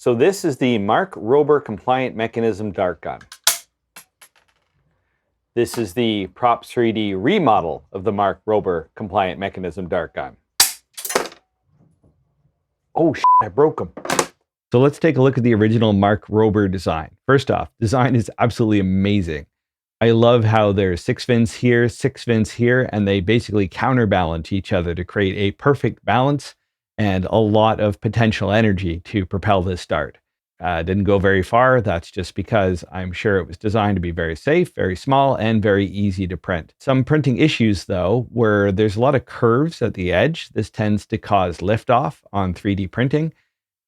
So this is the Mark Rober compliant mechanism dart gun. This is the Props 3D remodel of the Mark Rober compliant mechanism dart gun. Oh shit, I broke them. So let's take a look at the original Mark Rober design. First off, design is absolutely amazing. I love how there's 6 fins here, 6 fins here, and they basically counterbalance each other to create a perfect balance and a lot of potential energy to propel this dart. Didn't go very far. That's just because I'm sure it was designed to be very safe, very small, and very easy to print. Some printing issues, though, where there's a lot of curves at the edge. This tends to cause liftoff on 3D printing.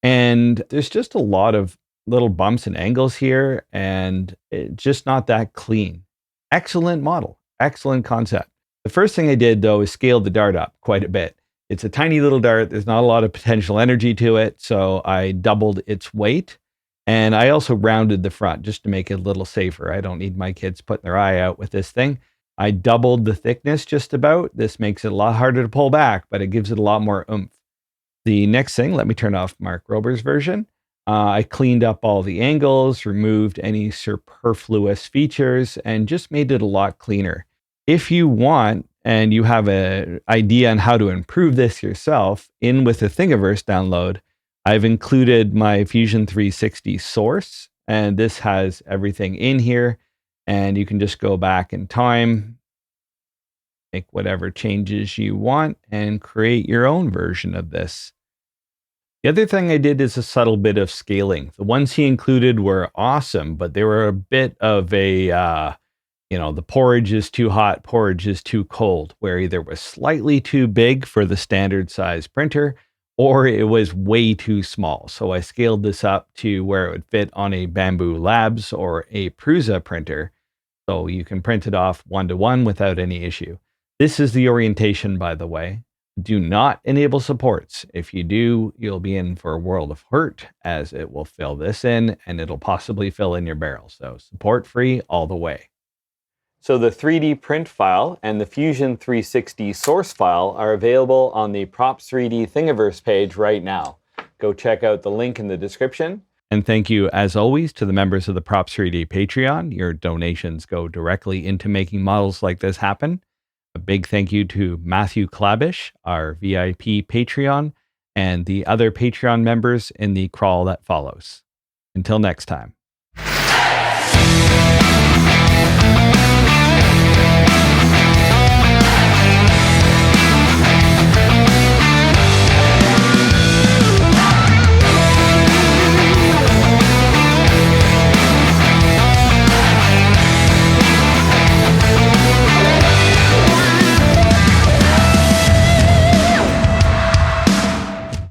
And there's just a lot of little bumps and angles here, and it's just not that clean. Excellent model, excellent concept. The first thing I did, though, is scale the dart up quite a bit. It's a tiny little dart. There's not a lot of potential energy to it, so I doubled its weight. And I also rounded the front just to make it a little safer. I don't need my kids putting their eye out with this thing. I doubled the thickness just about. This makes it a lot harder to pull back, but it gives it a lot more oomph. The next thing, let me turn off Mark Rober's version. I cleaned up all the angles, removed any superfluous features, and just made it a lot cleaner. If you want, and you have an idea on how to improve this yourself, in with the Thingiverse download, I've included my Fusion 360 source, and this has everything in here, and you can just go back in time, make whatever changes you want, and create your own version of this. The other thing I did is a subtle bit of scaling. The ones he included were awesome, but they were a bit of a, the porridge is too hot, porridge is too cold, where either was slightly too big for the standard size printer, or it was way too small. So I scaled this up to where it would fit on a Bamboo Labs or a Prusa printer. So you can print it off 1-to-1 without any issue. This is the orientation, by the way. Do not enable supports. If you do, you'll be in for a world of hurt, as it will fill this in and it'll possibly fill in your barrel. So support free all the way. So the 3D print file and the Fusion 360 source file are available on the Props 3D Thingiverse page right now. Go check out the link in the description. And thank you, as always, to the members of the Props 3D Patreon. Your donations go directly into making models like this happen. A big thank you to Matthew Klabish, our VIP Patreon, and the other Patreon members in the crawl that follows. Until next time.